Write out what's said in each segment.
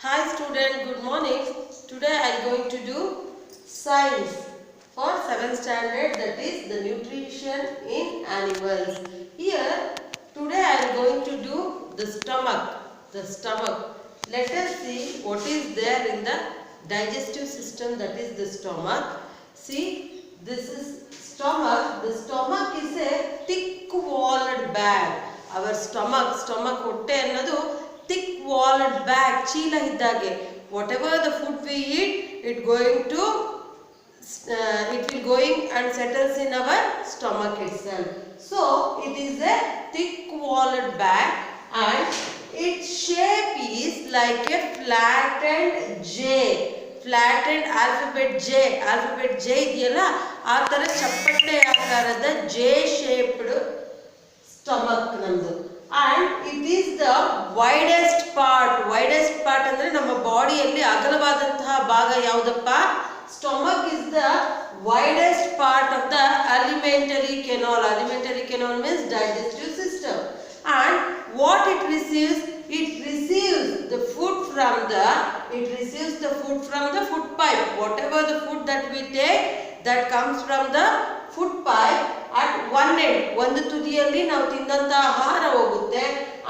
Hi student, good morning. Today I am going to do science for 7th standard, that is the nutrition in animals. Here today I am going to do the stomach. The stomach. Let us see what is there in the digestive system, that is the stomach. See, this is stomach. The stomach is a thick walled bag. Our stomach ಹೊಟ್ಟೆ ಅನ್ನೋದು thick walled bag, ಚೀಲ ಇದ್ದಾಗೆ. Whatever the food we eat, it will going and settles in our stomach itself. So it is a thick walled bag and its shape is like a flattened J. Flattened alphabet J ಇದೆಯಲ್ಲ ಆ ತರ ಚಪ್ಪಟೆ ಆಕಾರದ J shaped stomach ನಮ್ದು. And it is the widest part ಅಂದ್ರೆ ನಮ್ಮ ಬಾಡಿಯಲ್ಲಿ ಅಗಲವಾದಂತಹ ಭಾಗ ಯಾವುದಪ್ಪ? Stomach is the widest part of the alimentary canal means digestive system. And what it receives the food from the food pipe. Whatever the food that we take, that comes from the food pipe. At one end, ಒಂದು ತುದಿಯಲ್ಲಿ ನಾವು ತಿಂದಂತ ಆಹಾರ ಹೋಗುತ್ತೆ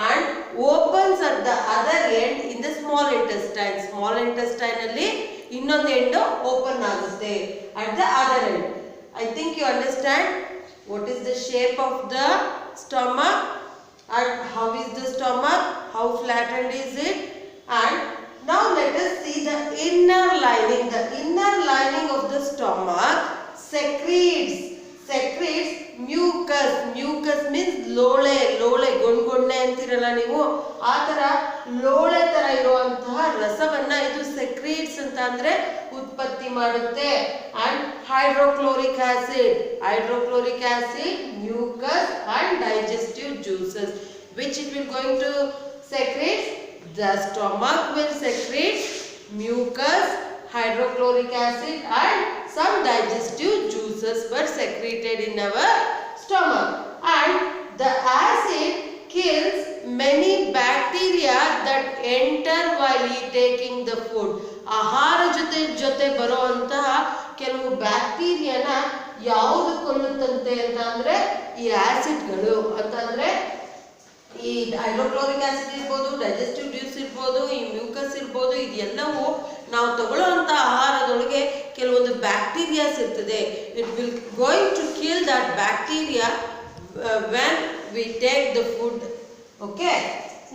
and opens at the other end in the small intestine ಅಲ್ಲಿ ಇನ್ನೊಂದು end open ಆಗುತ್ತೆ at the other end. I think you understand what is the shape of the stomach and how is the stomach, how flattened is it. And now let us see the inner lining of the stomach secretes mucus means ಲೋಳೆ ಗೊಣ್ಣೆ ಅಂತಿರಲ್ಲ ನೀವು, ಆ ತರ ಲೋಳೆ ತರ ಇರುವಂತಹ ರಸವನ್ನ ಇದು secretes ಅಂತ ಅಂದ್ರೆ ಉತ್ಪತ್ತಿ ಮಾಡುತ್ತೆ. And hydrochloric acid mucus and digestive juices which it will going to secrete. The stomach will secrete mucus, hydrochloric acid and some digestive juices were secreted in our stomach. And the acid kills many bacteria that enter while taking the food. ಆಹಾರ ಜೊತೆ ಬರುವಂತಹ ಕೆಲವು ಬ್ಯಾಕ್ಟೀರಿಯಾನ ಯಾವುದು ಕೊಲ್ಲುತ್ತಂತೆ ಅಂತ ಅಂದ್ರೆ ಈ ಆಸಿಡ್ಗಳು ಅಂತಂದ್ರೆ ಈ ಹೈಡ್ರೋಕ್ಲೋರಿಕ್ ಆಸಿಡ್ ಇರ್ಬೋದು, ಡೈಜೆಸ್ಟಿವ್ ಜ್ಯೂಸ್ ಇರ್ಬೋದು, ಈ ಮ್ಯೂಕಸ್ ಇರ್ಬೋದು, ಇದೆಲ್ಲವೂ ನಾವು ತಗೊಳ್ಳುವಂಥ ಆಹಾರದೊಳಗೆ ಕೆಲವೊಂದು ಬ್ಯಾಕ್ಟೀರಿಯಾಸ್ ಇರ್ತದೆ. It will going to kill that bacteria when we take the food. Okay,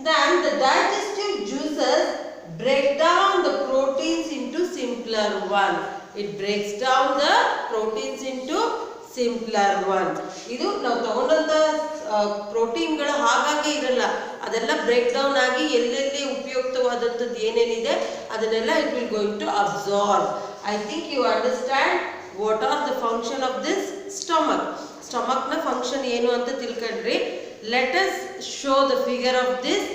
then the digestive juices break down the proteins into simpler one. It breaks down the proteins into simpler one. ಇದು ನಾವು ತಗೊಂಡಂತ ಪ್ರೋಟೀನ್ಗಳು ಹಾಗಾಗಿ ಇರಲ್ಲ, ಅದೆಲ್ಲ break down ಆಗಿ ಎಲ್ಲೆಲ್ಲಿ ಉಪಯುಕ್ತವಾದಂಥದ್ದು ಏನೇನಿದೆ ಅದನ್ನೆಲ್ಲ it will going to absorb. I think you understand what are the function of this ಸ್ಟಮಕ್ನ ಫಂಕ್ಷನ್ ಏನು ಅಂತ ತಿಳ್ಕೊಂಡ್ರಿ. Let us show the figure of this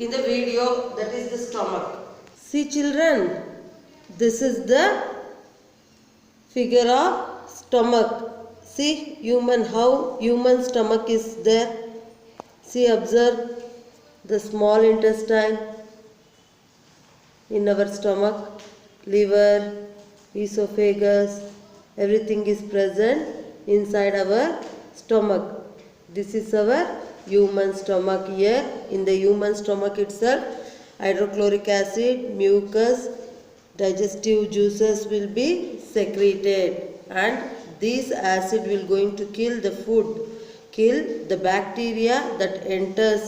in the video, that is the stomach. See children, this is the figure of stomach. See how human stomach is there. See, observe the small intestine in our stomach, liver, esophagus, everything is present inside our stomach. This is our human stomach. Here in the human stomach itself, hydrochloric acid, mucus, digestive juices will be secreted, and this acid will going to kill the bacteria that enters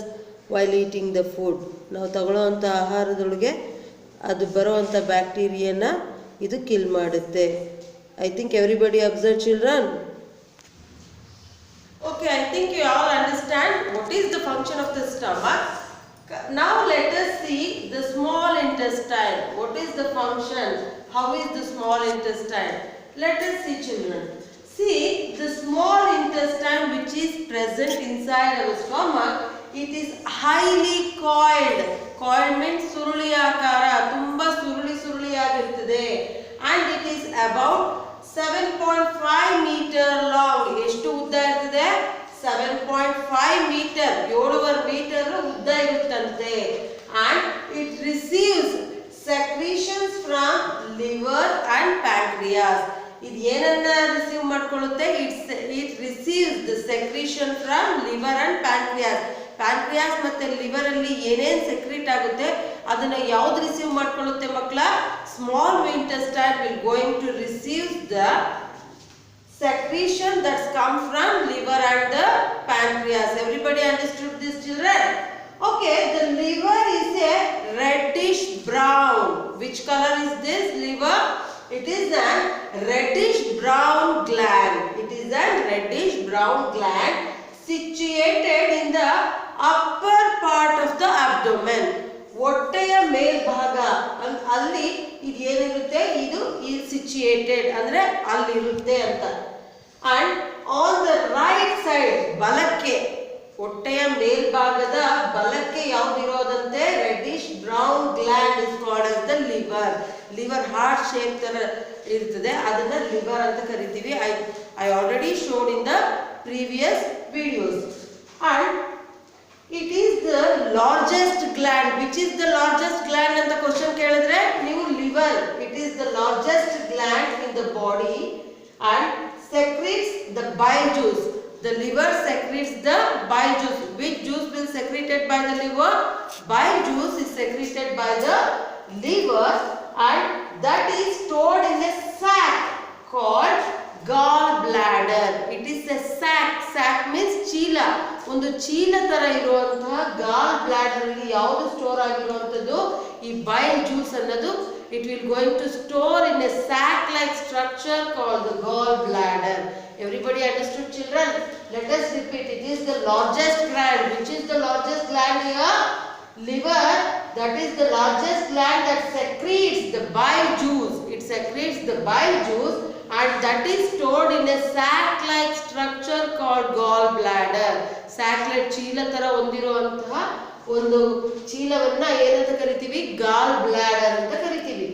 while eating the food. ನಾವು ತಗೊಳ್ಳೋವಂಥ ಆಹಾರದೊಳಗೆ ಅದು ಬರುವಂಥ ಬ್ಯಾಕ್ಟೀರಿಯಾನ ಇದು kill ಮಾಡುತ್ತೆ. I think everybody observe children. Okay, I think you all understand what is the function of the stomach. Now let us see the small intestine. What is the function? How is the small intestine? Let us see children. See, the small intestine which is present inside our stomach, it is highly coiled. Coiled means ಸುರುಳಿಯಾಕಾರ, ತುಂಬಾ ಸುರುಳಿಯಾಗಿರುತ್ತದೆ. And it is about 7.5 meter long. ಎಷ್ಟು ಉದ್ದ ಇರ್ತದೆ? 7.5 meter, 7.5 metre ಉದ್ದ ಇರುತ್ತಂತೆ. And it receives liver and pancreas. ಇದು ಏನನ್ನ receive ಮಾಡ್ಕೊಳ್ಳುತ್ತೆ? It receives the secretion from liver and pancreas. Pancreas ಮತ್ತೆ ಲಿವರ್ ಅಲ್ಲಿ ಏನೇನ್ ಸೆಕ್ರೀಟ್ ಆಗುತ್ತೆ ಅದನ್ನ ಯಾವ್ದು ರಿಸೀವ್ ಮಾಡ್ಕೊಳ್ಳುತ್ತೆ ಮಕ್ಕಳ? Small intestine will going to receive the secretion that's come from liver and the pancreas. Everybody understood this, children? Okay, the liver is a reddish brown. Which color is this liver? It is a reddish brown gland. It is a reddish brown gland situated in the upper part of the abdomen. ಹೊಟ್ಟೆಯ ಮೇಲ್ಭಾಗ ಅಲ್ಲಿ ಇದು ಏನಿರುತ್ತೆ, ಇದು situated ಅಂದ್ರೆ ಅಲ್ಲಿರುತ್ತೆ ಅಂತ. And on the right side, ಬಲಕ್ಕೆ, ಹೊಟ್ಟೆಯ ಮೇಲ್ಭಾಗದ ಬಲಕ್ಕೆ ಯಾವ್ದಿರೋದಂತೆ? Reddish brown gland is called as the liver. Liver heart shape ತರ ಇರ್ತದೆ, ಅದನ್ನ ಲಿವರ್ ಅಂತ ಕರಿತೀವಿ. I already showed in the previous videos. And it is the largest gland. Which is the largest gland ಅಂತ ಕ್ವಶನ್ ಕೇಳಿದ್ರೆ ನೀವು liver, it is the largest gland in the body and secretes the bile juice. The liver secretes the bile juice. Which juice will secreted by the liver? Bile juice is secreted by the liver and that is stored in a sac called gallbladder. It is a sac. Sac means ಚೀಲ. ಒಂದು ಚೀಲ ತರ ಇರುವಂತಹ ಗಾಲ್ bladder ಅಲ್ಲಿ ಯಾವುದು store ಆಗಿರುವಂತದ್ದು? ಈ ಬೈಲ್ juice ಅನ್ನೋದು it will going to store in a sac like structure called the gallbladder. Everybody understood, children? Let us repeat. It is the largest gland. Which is the largest gland here? Liver. That is the largest gland that secretes the bile juice. It secretes the bile juice and that is stored in a sac like structure called gallbladder. Sac like ಚೀಲ ತರ ಹೊಂದಿರುವಂತಹ ಒಂದು ಚೀಲವನ್ನ ಏನಂತ ಕರಿತೀವಿ? ಗಾಲ್ bladder ಅಂತ ಕರಿತೀವಿ.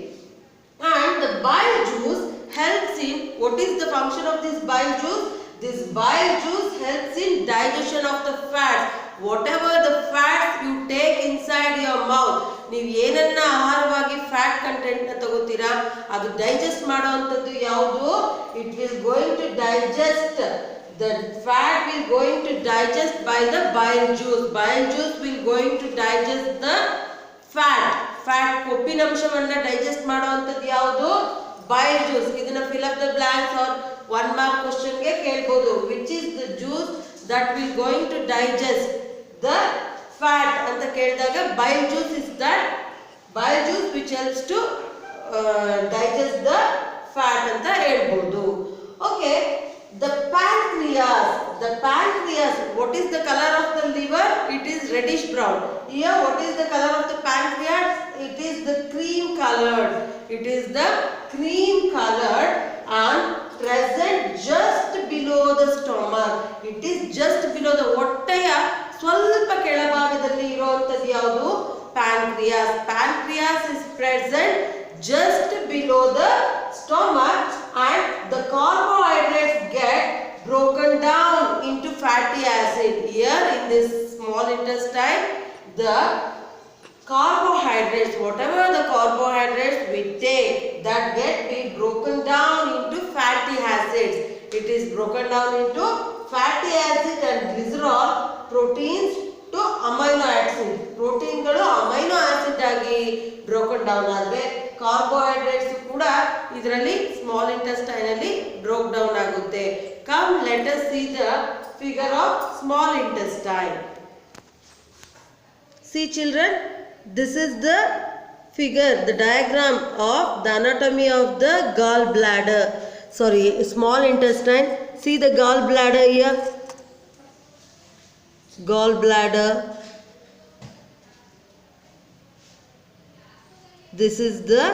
And the bile juice helps in, what is the function of this bile juice? This bile juice helps in digestion of the fats. Whatever the fats you take inside your mouth, ನೀವು ಏನನ್ನ ಆಹಾರವಾಗಿ fat content ನ ತಗೋತೀರಾ ಅದು digest ಮಾಡುವಂತದ್ದು ಯಾವುದು? It will going to digest, the fat will going to digest by the bile juice. Bile juice will going to digest the fat. ಕೊಬ್ಬಿನಂಶವನ್ನ digest ಮಾಡುವಂತದ್ದು ಯಾವುದು? bile juice. ಇದನ್ನ fill up the blanks or 1 mark question ಗೆ ಕೇಳಬಹುದು. Which is the juice that will going to digest the fat ಅಂತ ಕೇಳಿದಾಗ bile juice is that bile juice which helps to digest the fat ಅಂತ ಹೇಳ್ಬಹುದು. Okay, the pancreas. What is the color of the liver? It is reddish brown. Here, what is the color of the pancreas? It is the cream colored. It is the cream colored and present just below the stomach. It is just below the ಹೊಟ್ಟೆಯ ಸ್ವಲ್ಪ ಕೆಳಭಾಗದಲ್ಲಿ ಇರುವಂತದ್ದು ಯಾವುದು? pancreas. Pancreas is present just below the stomach and the carbohydrates get broken down into fatty acid. Here in this small intestine, the carbohydrates, whatever the carbohydrates we take, that get be broken down into fatty acids. It is broken down into fatty acid and glycerol, proteins to amino acid. ಪ್ರೋಟೀನ್ಗಳು amino acid ಆಗಿ broken down ಆದರೆ carbohydrates ಕೂಡ ಇದರಲ್ಲಿ small intestine ಅಲ್ಲಿ broke down ಆಗುತ್ತೆ. Come let us see the figure of small intestine. See children, this is the figure, the diagram of the anatomy of the gallbladder. Sorry, small intestine. See the gallbladder here. Gallbladder. This is the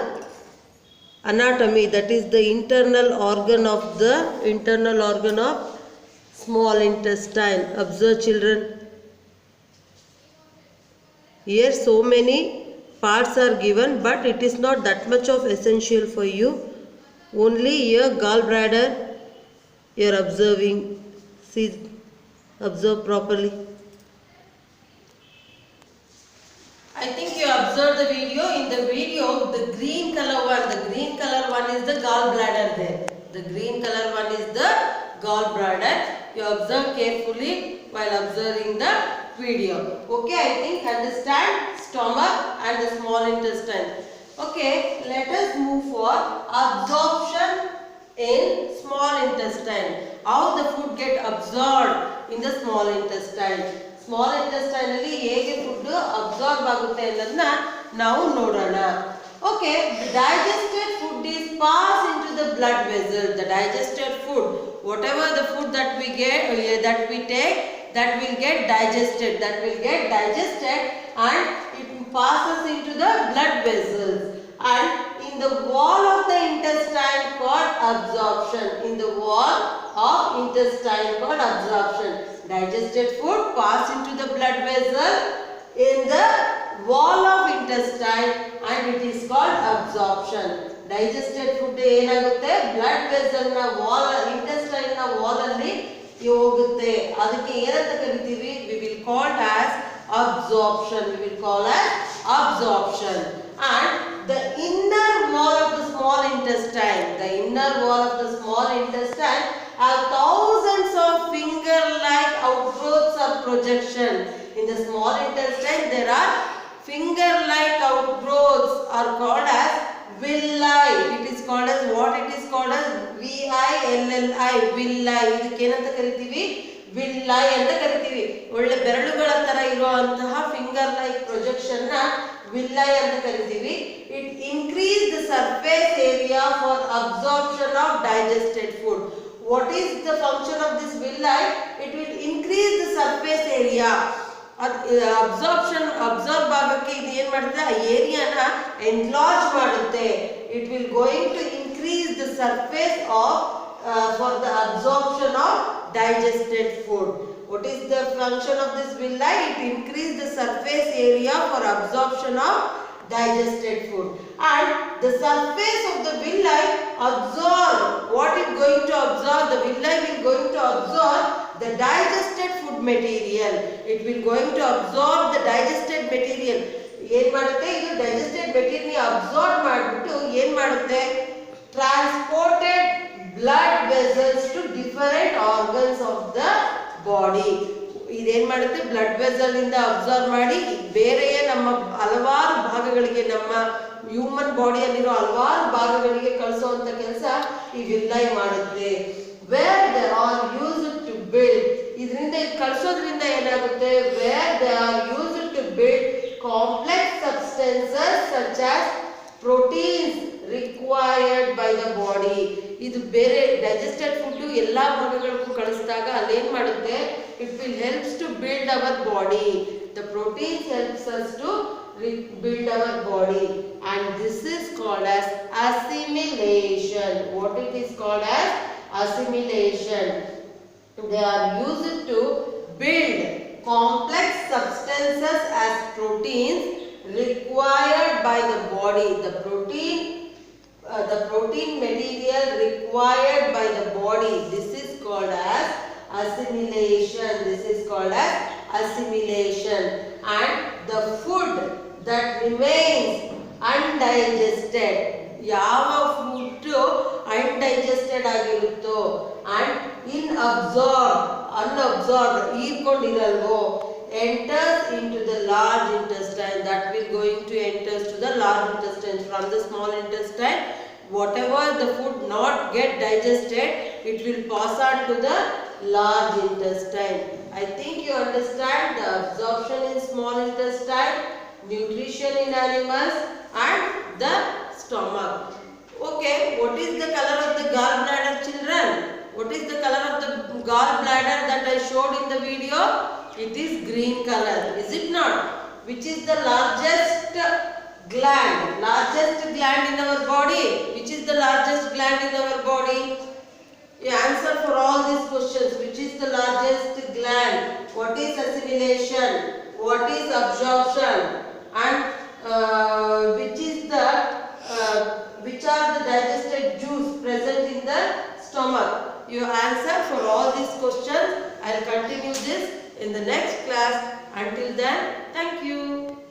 anatomy, that is the internal organ of small intestine. Observe, children. Here so many parts are given, but it is not that much of essential for you. Only here gallbladder you are observing. See, observe properly. I think you observed the video. In the video, the green color gallbladder there. The green color one is the gallbladder. You observe carefully while observing the video. Okay, I think understand stomach and the small intestine. Okay, let us move for absorption in small intestine. How the food get absorbed in the small intestine. Small intestine ಅಲ್ಲಿ ಹೇಗೆ food absorb ಆಗುತ್ತೆ ಅನ್ನೋದನ್ನ ನಾವು ನೋಡೋಣ. Okay, the digested food is passed into the blood vessel. The digested food, whatever the food that we take, that will get digested. And it passes into the blood vessels. And in the wall of the intestine called absorption. Digested food pass into the blood vessel in the wall of intestine and it is called absorption. Digested food ಏನಾಗುತ್ತೆ blood vessel ನ wall, intestine ನ wall ಅಲ್ಲಿ ಹೋಗುತ್ತೆ. ಅದಕ್ಕೆ ಏನಂತ ಕರಿತೀವಿ? We will call as absorption. And the inner wall of the small intestine have thousands of finger-like outgrowths or projection. In the small intestine there are finger-like outgrowths are called as villi. It is called as what? It is called as villi. villi. ಇದಕ್ಕೆ ಏನಂತ ಕರಿತೀವಿ? villi ಅಂತ ಕರಿತೀವಿ. ಒಳ್ಳೆ ಬೆರಳುಗಳ ತರ ಇರುವಂತಹ finger-like projection ನ villi ಅಂತ ಕರಿತೀವಿ. It increase the surface area for absorption of digested food. What is the function of this villi? It will increase the surface area. Absorb ಆಗಕ್ಕೆ ಇದು ಏನು ಮಾಡುತ್ತೆ? ಆ ಏರಿಯಾನ ಎನ್ಲಾರ್ಜ್ ಮಾಡುತ್ತೆ. It will going to increase the surface of for the absorption of digested food. What is the function of this villi? It increase the surface area for absorption of digested food. And the surface of the villi absorb what it going to absorb? The villi will going to absorb the digested food material. It will going to absorb the digested material. ಏನು ಮಾಡುತ್ತೆ? ಇದು digested material absorb ಮಾಡಿಬಿಟ್ಟು ಏನು ಮಾಡುತ್ತೆ? Transported blood vessels to different organs of the body. ಇದೇನ್ ಮಾಡುತ್ತೆ? Blood vessel ಇಂದ absorb ಮಾಡಿ ಬೇರೆಯೇ ನಮ್ಮ ಹಲವಾರು ಭಾಗಗಳಿಗೆ, ನಮ್ಮ ಹ್ಯೂಮನ್ ಬಾಡಿಯಲ್ಲಿರೋ ಹಲವಾರು ಭಾಗಗಳಿಗೆ ಕಳಿಸುವಂತ ಕೆಲಸ ಈ ವಿಲ್ಲೈ ಮಾಡುತ್ತೆ. Where they are used to build, ಇದರಿಂದ ಕಳಿಸೋದ್ರಿಂದ ಏನಾಗುತ್ತೆ? Where they are used to build complex substances such as proteins required by the body. ಇದು ಬೇರೆ ಡೈಜೆಸ್ಟೆಡ್ ಫುಡ್ ಎಲ್ಲಾ ಭಾಗಗಳಿಗೂ ಕಳಿಸಿದಾಗ ಅಲ್ಲೇನ್ ಮಾಡುತ್ತೆ? It will helps to build our body. The proteins helps us to build our body, and this is called as assimilation. What it is called as? Assimilation. They are used to build complex substances as proteins required by the body. The protein material required by the body. This is called as assimilation. And the food that remains undigested, ಯಾವ food undigested ಆಗಿರುತ್ತೋ and unabsorbed ಹೀರ್ಕೊಂಡಿರಲ್ವೋ, enters into the large intestine. That will going to enters to the large intestine. From the small intestine, whatever the food not get digested, it will pass on to the large intestine. I think you understand the absorption in small intestine, nutrition in animals and the stomach. Okay, what is the color of the gallbladder, children? What is the color of the gallbladder that I showed in the video? It is green color, is it not? Which is the largest gland in our body? Which is the largest gland in our body? You answer for all these questions. Which is the largest gland? What is assimilation? What is absorption?